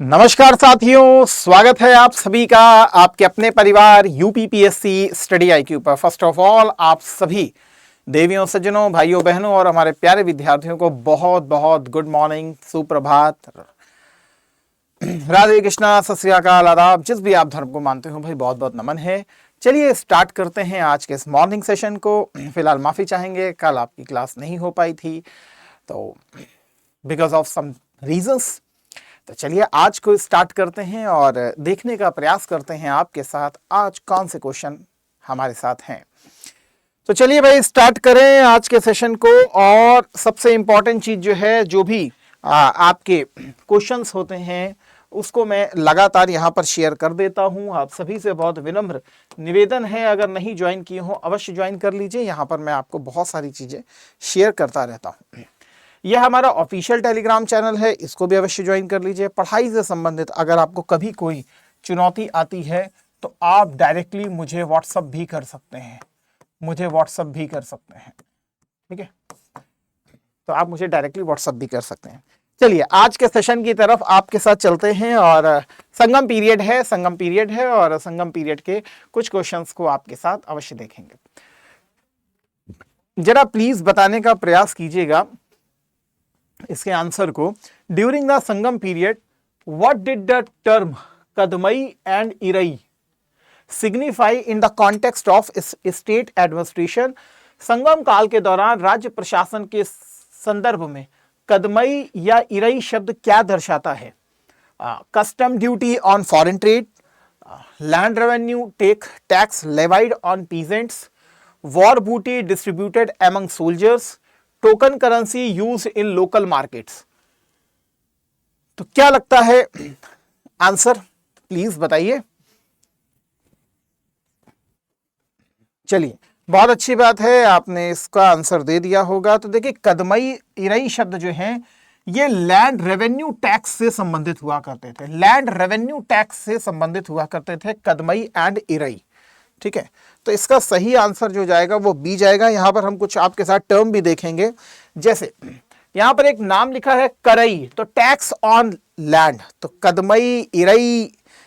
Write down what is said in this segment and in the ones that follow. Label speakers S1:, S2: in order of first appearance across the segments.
S1: नमस्कार साथियों, स्वागत है आप सभी का आपके अपने परिवार यूपीपीएससी स्टडी आईक्यू पर। फर्स्ट ऑफ ऑल आप सभी देवियों, सज्जनों, भाइयों, बहनों और हमारे प्यारे विद्यार्थियों को बहुत बहुत गुड मॉर्निंग, सुप्रभात, राधे कृष्णा, सत श्री अकाल, आदाब। जिस भी आप धर्म को मानते हो भाई, बहुत बहुत नमन है। चलिए स्टार्ट करते हैं आज के इस मॉर्निंग सेशन को। फिलहाल माफी चाहेंगे, कल आपकी क्लास नहीं हो पाई थी तो बिकॉज ऑफ सम रीजंस। तो चलिए आज को स्टार्ट करते हैं और देखने का प्रयास करते हैं आपके साथ आज कौन से क्वेश्चन हमारे साथ हैं। तो चलिए भाई स्टार्ट करें आज के सेशन को। और सबसे इंपॉर्टेंट चीज जो है, जो भी आपके क्वेश्चंस होते हैं उसको मैं लगातार यहाँ पर शेयर कर देता हूँ। आप सभी से बहुत विनम्र निवेदन है, अगर नहीं ज्वाइन किए हो अवश्य ज्वाइन कर लीजिए। यहाँ पर मैं आपको बहुत सारी चीजें शेयर करता रहता हूँ। यह हमारा ऑफिशियल टेलीग्राम चैनल है, इसको भी अवश्य ज्वाइन कर लीजिए। पढ़ाई से संबंधित अगर आपको कभी कोई चुनौती आती है तो आप डायरेक्टली मुझे व्हाट्सअप भी कर सकते हैं, ठीक है। तो आप मुझे डायरेक्टली व्हाट्सअप भी कर सकते हैं। चलिए आज के सेशन की तरफ आपके साथ चलते हैं। और संगम पीरियड है और संगम पीरियड के कुछ क्वेश्चंस को आपके साथ अवश्य देखेंगे। जरा प्लीज बताने का प्रयास कीजिएगा इसके आंसर को। During the Sangam period what did the term kadamai and irai signify in the context of state administration. Sangam काल के दौरान राज्य प्रशासन के संदर्भ में कदमई या इरई शब्द क्या दर्शाता है? Custom duty on foreign trade, land revenue tax levied on peasants, war booty distributed among soldiers, token currency use in local markets. तो क्या लगता है आंसर, प्लीज बताइए। चलिए बहुत अच्छी बात है, आपने इसका आंसर दे दिया होगा। तो देखिए कदमई इरई शब्द जो हैं ये लैंड रेवेन्यू टैक्स से संबंधित हुआ करते थे, कदमई एंड इरई, ठीक है। तो इसका सही आंसर जो जाएगा वो बी जाएगा। यहां पर हम कुछ आपके साथ टर्म भी देखेंगे, जैसे यहां पर एक नाम लिखा है करई, तो टैक्स ऑन लैंड। तो कदमई, इरई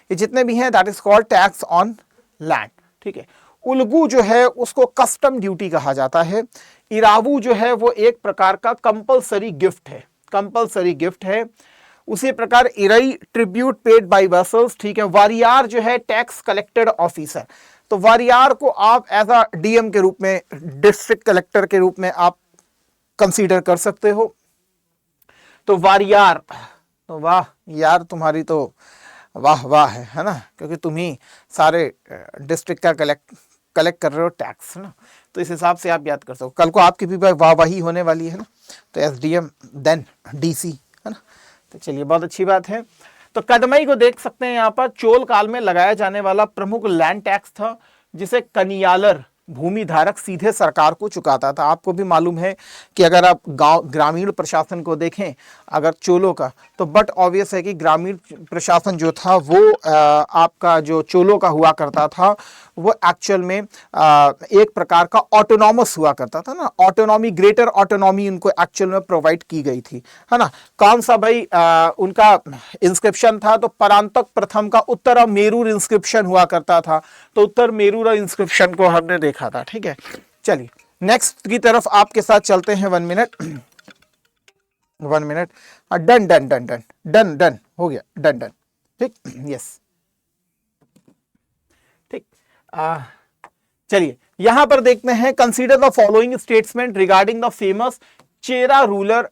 S1: ये जितने भी हैं that is called tax on land, ठीक है। उल्गू जो है उसको कस्टम ड्यूटी कहा जाता है। इरावू जो है वो एक प्रकार का कंपलसरी गिफ्ट है। उसी प्रकार Irai tribute paid by vessels, ठीक है। वारियार जो है टैक्स कलेक्टेड ऑफिसर। तो वारियार को आप एज अ डीएम के रूप में, डिस्ट्रिक्ट कलेक्टर के रूप में आप कंसीडर कर सकते हो। तो वारियार, तो वाह यार तुम्हारी तो वाह है ना, क्योंकि तुम ही सारे डिस्ट्रिक्ट का कलेक्ट कर रहे हो टैक्स, है ना। तो इस हिसाब से आप याद कर सकते हो। कल को आपकी भी वाहवाही होने वाली है ना, तो एसडीएम देन डीसी, है ना। तो चलिए बहुत अच्छी बात है। तो कदमई को देख सकते हैं यहाँ पर चोल काल में लगाया जाने वाला प्रमुख लैंड टैक्स था, जिसे कनियालर भूमि धारक सीधे सरकार को चुकाता था। आपको भी मालूम है कि अगर आप गांव ग्रामीण प्रशासन को देखें अगर चोलों का, तो बट ऑब्वियस है कि ग्रामीण प्रशासन जो था वो आपका जो चोलों का हुआ करता था वो एक्चुअल में एक प्रकार का ऑटोनॉमस हुआ करता था ना। ऑटोनॉमी, ग्रेटर ऑटोनॉमी उनको एक्चुअल में प्रोवाइड की गई थी, है ना। कौन सा भाई उनका इंस्क्रिप्शन था? तो परांतक प्रथम का उत्तर मेरूर इंस्क्रिप्शन हुआ करता था। तो उत्तर मेरूर इंस्क्रिप्शन को हमने देखा था, ठीक है। चलिए नेक्स्ट की तरफ आपके साथ चलते हैं। 1 मिनट डन हो गया, डन, ठीक, यस, ठीक। चलिए यहां पर देखते हैं, consider the following statement regarding the famous Chera ruler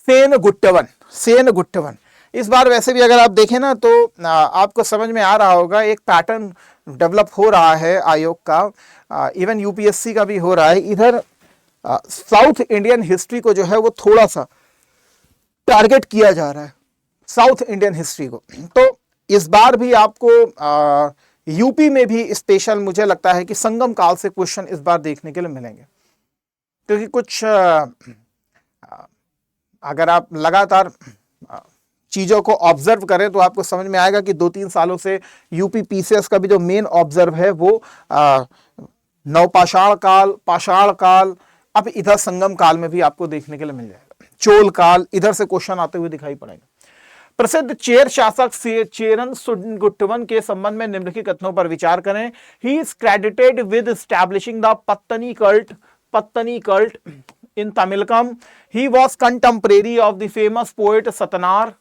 S1: Senguttuvan. इस बार वैसे भी अगर आप देखें ना तो आपको समझ में आ रहा होगा, एक पैटर्न डेवलप हो रहा है आयोग का, इवन यूपीएससी का भी हो रहा है। इधर साउथ इंडियन हिस्ट्री को जो है वो थोड़ा सा टारगेट किया जा रहा है, साउथ इंडियन हिस्ट्री को। तो इस बार भी आपको यूपी में भी स्पेशल मुझे लगता है कि संगम काल से क्वेश्चन इस बार देखने के लिए मिलेंगे, क्योंकि कुछ अगर आप लगातार चीजों को ऑब्जर्व करें तो आपको समझ में आएगा कि 2-3 सालों से यूपी पीसीएस का भी जो मेन ऑब्जर्व है वो नवपाषाण काल, पाषाण काल, अब इधर संगम काल में भी आपको देखने के लिए मिल जाएगा। चोल काल, इधर से क्वेश्चन आते हुए दिखाई पड़ेगा। प्रसिद्ध चेर शासक चेरन सुडगुट्टवन के संबंध में निम्नलिखित कथनों पर विचार करें। He is credited with establishing the Pattini cult in Tamilakam. He was contemporary of the famous poet Sattanar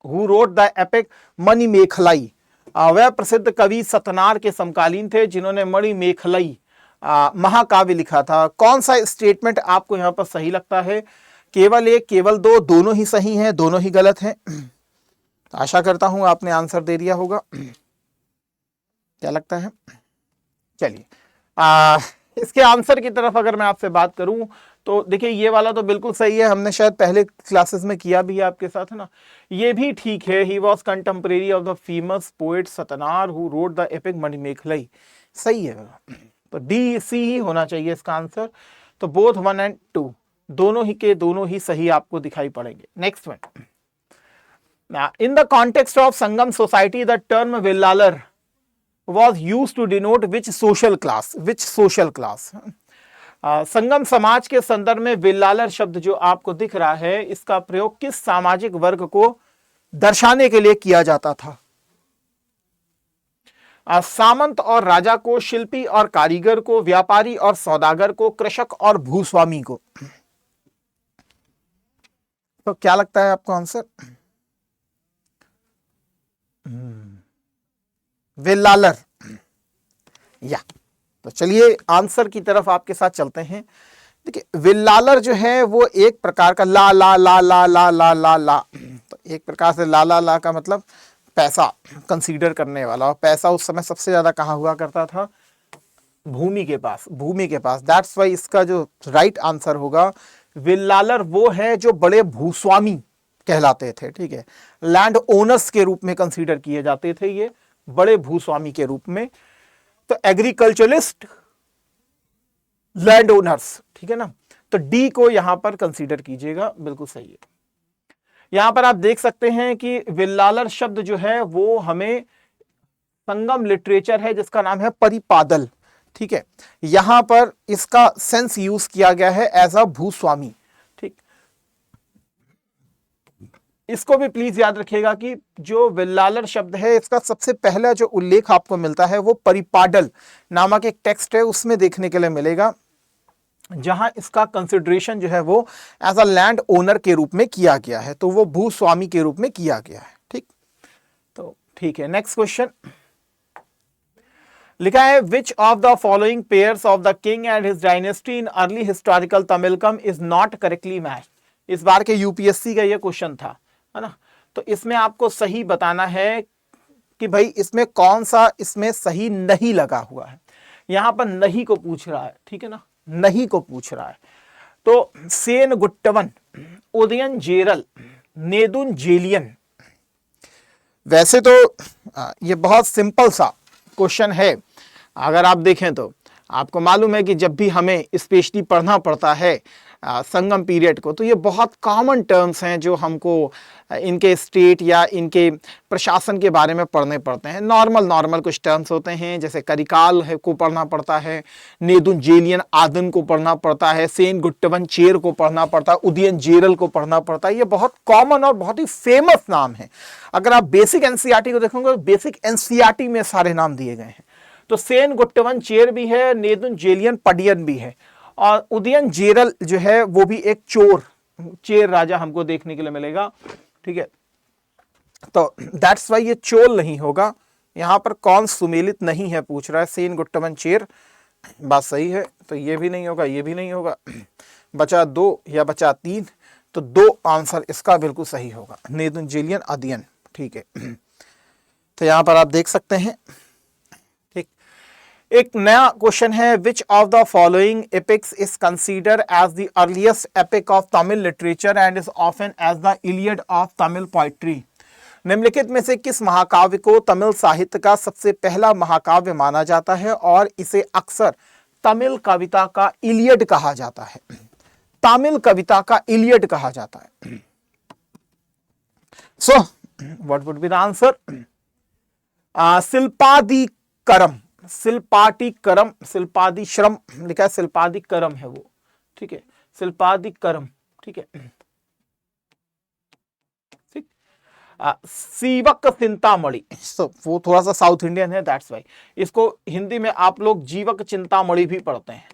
S1: who wrote the epic Manimekalai. वह प्रसिद्ध कवि सतनार के समकालीन थे जिन्होंने मणिमेखलाई महाकाव्य लिखा था। कौन सा स्टेटमेंट आपको यहां पर सही लगता है? केवल एक, केवल दो, दोनों ही सही हैं, दोनों ही गलत हैं? आशा करता हूं आपने आंसर दे दिया होगा। क्या लगता है? चलिए इसके आंसर की तरफ अगर मैं आपसे बात करूं तो देखिए ये वाला तो बिल्कुल सही है, हमने शायद पहले क्लासेस में किया भी है आपके साथ, है ना। ये भी ठीक है, he was contemporary of the famous poet Sattanar who wrote the epic Manimekalai, सही है। तो डी सी ही होना चाहिए इसका आंसर। तो बोथ 1 और 2 दोनों ही के दोनों ही सही आपको दिखाई पड़ेंगे। Next one, in the context of Sangam society the term Vellalar was used to denote which social class। Sangam समाज के संदर्भ में विल्लालर शब्द जो आपको दिख रहा है, इसका प्रयोग किस सामाजिक वर्ग को दर्शाने के लिए किया जाता था? सामंत और राजा को, शिल्पी और कारीगर को, व्यापारी और सौदागर को, कृषक और भूस्वामी को। तो क्या लगता है आपको आंसर? विल्लालर या। तो चलिए आंसर की तरफ आपके साथ चलते हैं। देखिए विल्लालर जो है वो एक प्रकार का ला ला ला ला ला ला ला ला, तो एक प्रकार से ला ला ला का मतलब पैसा कंसीडर करने वाला। और पैसा उस समय सबसे ज्यादा कहाँ हुआ करता था? भूमि के पास। दैट्स वाई इसका जो राइट आंसर होगा विल्लालर वो है जो बड़े भूस्वामी कहलाते थे, ठीक है, लैंड ओनर्स के रूप में कंसीडर किए जाते थे, ये बड़े भूस्वामी के रूप में। तो एग्रीकल्चरिस्ट, लैंड ओनर्स, ठीक है ना। तो डी को यहां पर कंसीडर कीजिएगा, बिल्कुल सही है। यहां पर आप देख सकते हैं कि विल्लालर शब्द जो है वो हमें संगम लिटरेचर है जिसका नाम है परिपादल, ठीक है, यहां पर इसका सेंस यूज किया गया है एज अ भूस्वामी, ठीक। इसको भी प्लीज याद रखिएगा कि जो विल्लालर शब्द है इसका सबसे पहला जो उल्लेख आपको मिलता है वो परिपाडल नामक एक टेक्स्ट है उसमें देखने के लिए मिलेगा, जहां इसका कंसिडरेशन जो है वो एज अ लैंड ओनर के रूप में किया गया है, तो वो भूस्वामी के रूप में किया गया है, ठीक। तो ठीक है, नेक्स्ट क्वेश्चन लिखा है which of the following pairs of the king and his dynasty in early historical Tamilakam is not correctly matched. इस बार के यूपीएससी का ये क्वेश्चन था, है ना। तो इसमें आपको सही बताना है कि भाई इसमें कौन सा इसमें सही नहीं लगा हुआ है। यहां पर नहीं को पूछ रहा है, ठीक है ना, नहीं को पूछ रहा है। तो सेन गुट्टवन, उदयन जेरल, नेदुन जेलियन। वैसे तो ये बहुत सिंपल सा क्वेश्चन है, अगर आप देखें तो आपको मालूम है कि जब भी हमें स्पेशली पढ़ना पड़ता है संगम पीरियड को, तो ये बहुत कॉमन टर्म्स हैं जो हमको इनके स्टेट या इनके प्रशासन के बारे में पढ़ने पड़ते हैं। नॉर्मल कुछ टर्म्स होते हैं, जैसे करिकाल है को पढ़ना पड़ता है, नेदुन जेलियन आदन को पढ़ना पड़ता है, सेन गुट्टवन चेर को पढ़ना पड़ता है, उदयन जेरल को पढ़ना पड़ता है। ये बहुत कॉमन और बहुत ही फेमस नाम है। अगर आप बेसिक एनसीईआरटी को देखोगे तो बेसिक एनसीईआरटी में सारे नाम दिए गए हैं। तो सेन गुट्टवन चेर भी है, नेदुन जेलियन पडियन भी है, और उदयन जेरल जो है वो भी एक चेर राजा हमको देखने के लिए मिलेगा, ठीक है। तो दैट्स वाई ये चोल नहीं होगा। यहां पर कौन सुमेलित नहीं है पूछ रहा है, सेन गुट्टवन चेर, बात सही है। तो ये भी नहीं होगा, ये भी नहीं होगा, बचा 2 या बचा 3, तो 2 आंसर इसका बिल्कुल सही होगा, नेदुन जेलियन अदियन, ठीक है। तो यहां पर आप देख सकते हैं, एक नया क्वेश्चन है which of the following epics is consider as the earliest epic of Tamil literature and is often as the Iliad of Tamil poetry. निम्नलिखित में से किस महाकाव्य को तमिल साहित्य का सबसे पहला महाकाव्य माना जाता है और इसे अक्सर तमिल कविता का इलियड कहा जाता है? तमिल कविता का इलियड कहा जाता है। So what would be the answer? Silappatikaram, Silappatikaram, Silappatikaram लिखा है, शिल्पादिकरम है वो, ठीक है, शिल्पादिकरम, ठीक है, ठीक। सीवक चिंतामणि, तो वो थोड़ा सा साउथ इंडियन है, दैट्स वाई इसको हिंदी में आप लोग जीवक चिंतामणि भी पढ़ते हैं।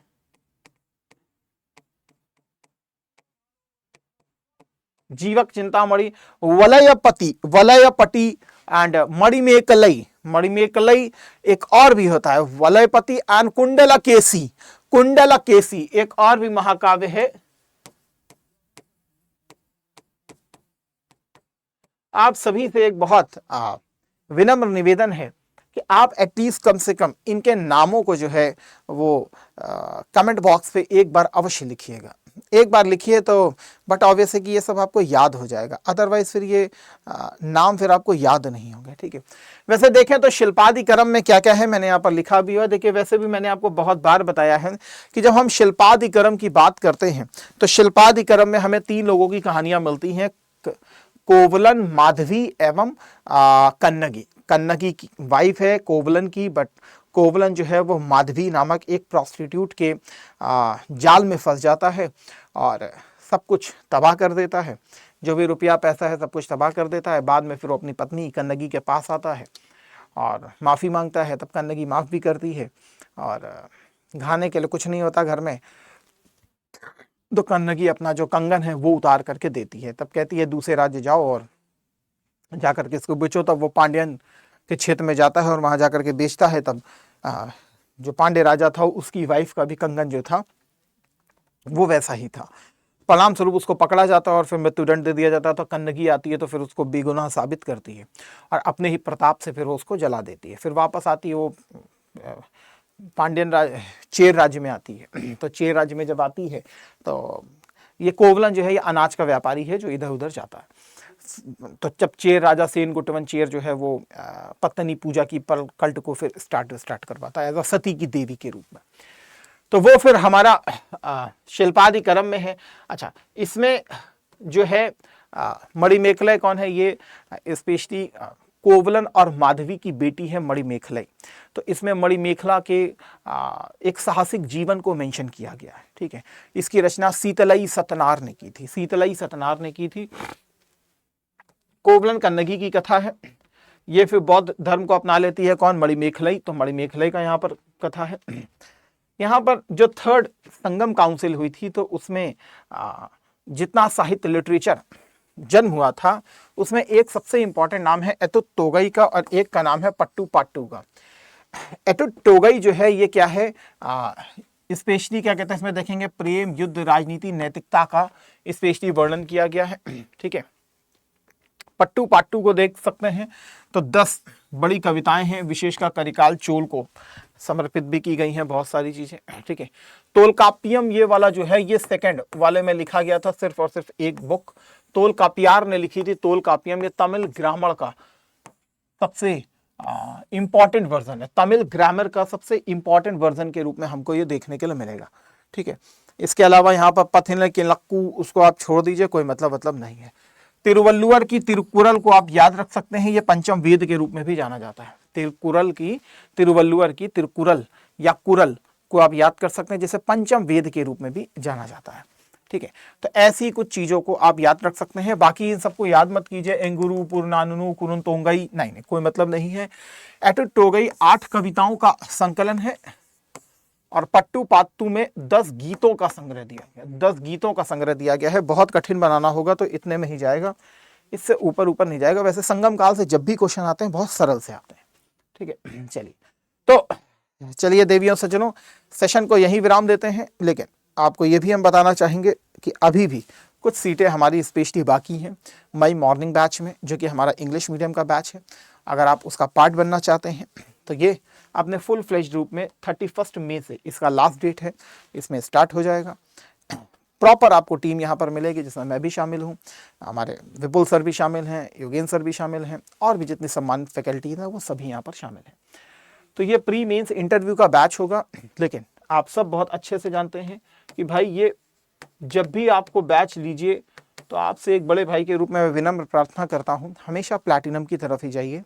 S1: जीवक चिंतामणि, वलयपति, वलयपति एंड मणिमेकलई, मणिमेकलई एक और भी होता है, वलयपति एंड कुंडलकेसी, कुंडलकेसी एक और भी महाकाव्य है। आप सभी से एक बहुत विनम्र निवेदन है कि आप एटलीस्ट कम से कम इनके नामों को जो है वो कमेंट बॉक्स पे एक बार अवश्य लिखिएगा, एक बार लिखिए तो, बट ऑब्वियस है कि ये सब आपको याद हो जाएगा, अदरवाइज फिर ये नाम फिर आपको याद नहीं होंगे, ठीक है। वैसे देखें तो शिल्पादिकरम में क्या क्या है, मैंने यहाँ पर लिखा भी हुआ, देखिए वैसे भी मैंने आपको बहुत बार बताया है कि जब हम शिल्पादिकरम की बात करते हैं तो शिल्पादिकरम में हमें 3 लोगों की कहानियां मिलती हैं, कोवलन, माधवी एवं कन्नगी। कन्नगी की वाइफ है कोवलन की, बट कोवलन जो है वो माधवी नामक एक प्रोस्टिट्यूट के जाल में फंस जाता है और सब कुछ तबाह कर देता है, जो भी रुपया पैसा है सब कुछ तबाह कर देता है। बाद में फिर वो अपनी पत्नी कन्नगी के पास आता है और माफ़ी मांगता है, तब कन्नगी माफ़ भी करती है और खाने के लिए कुछ नहीं होता घर में, तो कन्नगी अपना जो कंगन है वो उतार करके देती है, तब कहती है दूसरे राज्य जाओ और जाकर के इसको बेचो। तब वो पांड्यन के क्षेत्र में जाता है और वहां जाकर के बेचता है। तब जो पांड्य राजा था उसकी वाइफ का भी कंगन जो था वो वैसा ही था। परिणाम स्वरूप उसको पकड़ा जाता है और फिर मृत्युदंड दे दिया जाता है। तो कन्नगी आती है तो फिर उसको बेगुनाह साबित करती है और अपने ही प्रताप से फिर वो उसको जला देती है। फिर वापस आती है, वो पांड्यन चेर राज्य में आती है। तो चेर राज्य में जब आती है तो ये कोवलन जो है ये अनाज का व्यापारी है जो इधर उधर जाता है। तो जब चेर राजा सेन गुटवन चेर जो है वो पत्नी पूजा की पर कल्ट को फिर स्टार्ट करवाता है एज अ सती की देवी के रूप में। तो वो फिर हमारा शिल्पादिकरम में है। अच्छा, इसमें जो है मणिमेखलाई कौन है, ये स्पेशली कोवलन और माधवी की बेटी है मणिमेखलाई। तो इसमें मणिमेखला के एक साहसिक जीवन को मेंशन किया गया है, ठीक है। इसकी रचना शीतलई सतनार ने की थी, शीतलई सतनार ने की थी। कोवलन कन्नगी की कथा है, ये फिर बौद्ध धर्म को अपना लेती है कौन, मणिमेखलाई। तो मणिमेखलाई का यहाँ पर कथा है। यहाँ पर जो 3rd संगम काउंसिल हुई थी तो उसमें जितना साहित्य लिटरेचर जन्म हुआ था उसमें एक सबसे इंपॉर्टेंट नाम है एतुत तोगई का और एक का नाम है पट्टू पाट्टू का। एतुत तोगई जो है ये क्या है, स्पेशली क्या कहते हैं इसमें देखेंगे प्रेम, युद्ध, राजनीति, नैतिकता का स्पेशली वर्णन किया गया है, ठीक है। पट्टू पाट्टू को देख सकते हैं तो 10 बड़ी कविताएं हैं, विशेषकर करिकाल चोल को समर्पित भी की गई हैं बहुत सारी चीजें, ठीक है। तोलकाप्पियम ये वाला जो है ये 2nd वाले में लिखा गया था, सिर्फ और सिर्फ एक बुक तोलकाप्पियार ने लिखी थी। तोलकाप्पियम ये तमिल ग्रामर का सबसे इंपॉर्टेंट वर्जन है, तमिल ग्रामर का सबसे इंपॉर्टेंट वर्जन के रूप में हमको ये देखने के लिए मिलेगा, ठीक है। इसके अलावा यहाँ पर पथिन के लक्कू उसको आप छोड़ दीजिए, कोई मतलब नहीं है। तिरुवल्लुवर की तिरुकुरल को आप याद रख सकते हैं, ये पंचम वेद के रूप में भी जाना जाता है। तिरुवल्लुवर की तिरुकुरल या कुरल को आप याद कर सकते हैं, जिसे पंचम वेद के रूप में भी जाना जाता है, ठीक है। तो ऐसी कुछ चीजों को आप याद रख सकते हैं। बाकी इन सबको याद मत कीजिए, एंगुरु, पुरनानुनु, कुरुनतोंगई, नहीं कोई मतलब नहीं है। एतुत तोगई 8 कविताओं का संकलन है और पट्टू पाट्टू में 10 गीतों का संग्रह दिया गया, 10 गीतों का संग्रह दिया गया है। बहुत कठिन बनाना होगा तो इतने में ही जाएगा, इससे ऊपर नहीं जाएगा। वैसे संगम काल से जब भी क्वेश्चन आते हैं बहुत सरल से आते हैं, ठीक है। चलिए देवियों सज्जनों, सेशन को यहीं विराम देते हैं, लेकिन आपको ये भी हम बताना चाहेंगे कि अभी भी कुछ सीटें हमारी स्पेशली बाकी हैं मई मॉर्निंग बैच में, जो कि हमारा इंग्लिश मीडियम का बैच है। अगर आप उसका पार्ट बनना चाहते हैं तो ये अपने फुल फ्लेज्ड रूप में 31 मई से इसका लास्ट डेट है, इसमें स्टार्ट हो जाएगा। प्रॉपर आपको टीम यहाँ पर मिलेगी, जिसमें मैं भी शामिल हूँ, हमारे विपुल सर भी शामिल हैं, योगेंद्र सर भी शामिल हैं, और भी जितनी सम्मानित फैकल्टीज हैं वो सभी यहाँ पर शामिल हैं। तो ये प्री मेंस इंटरव्यू का बैच होगा। लेकिन आप सब बहुत अच्छे से जानते हैं कि भाई ये जब भी आपको बैच लीजिए तो आपसे एक बड़े भाई के रूप में मैं विनम्र प्रार्थना करता हूँ, हमेशा प्लैटिनम की तरफ ही जाइए।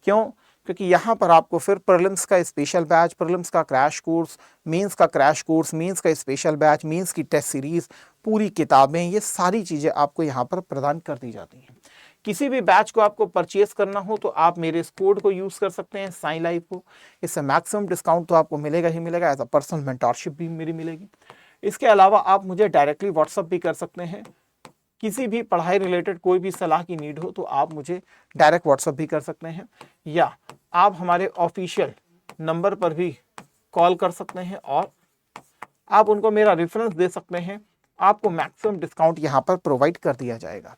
S1: क्यों? क्योंकि यहाँ पर आपको फिर प्रीलिम्स का स्पेशल बैच, प्रीलिम्स का क्रैश कोर्स, मेंस का क्रैश कोर्स, मेंस का स्पेशल बैच, मेंस की टेस्ट सीरीज, पूरी किताबें, ये सारी चीज़ें आपको यहाँ पर प्रदान कर दी जाती हैं। किसी भी बैच को आपको परचेज करना हो तो आप मेरे इस कोड को यूज़ कर सकते हैं, साई लाइफ को। इससे मैक्सिमम डिस्काउंट तो आपको मिलेगा ही मिलेगा, एज अ पर्सनल मेंटरशिप भी मेरी मिलेगी। इसके अलावा आप मुझे डायरेक्टली व्हाट्सअप भी कर सकते हैं। किसी भी पढ़ाई रिलेटेड कोई भी सलाह की नीड हो तो आप मुझे डायरेक्ट व्हाट्सअप भी कर सकते हैं, या आप हमारे ऑफिशियल नंबर पर भी कॉल कर सकते हैं और आप उनको मेरा रेफरेंस दे सकते हैं। आपको मैक्सिमम डिस्काउंट यहाँ पर प्रोवाइड कर दिया जाएगा।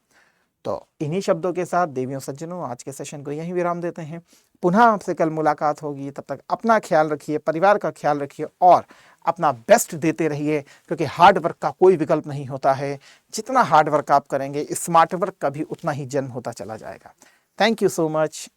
S1: तो इन्हीं शब्दों के साथ देवियों सज्जनों, आज के सेशन को यहीं विराम देते हैं। पुनः आपसे कल मुलाकात होगी। तब तक अपना ख्याल रखिए, परिवार का ख्याल रखिए और अपना बेस्ट देते रहिए, क्योंकि हार्ड वर्क का कोई विकल्प नहीं होता है। जितना हार्ड वर्क आप करेंगे, स्मार्ट वर्क का भी उतना ही जन्म होता चला जाएगा। Thank you so much.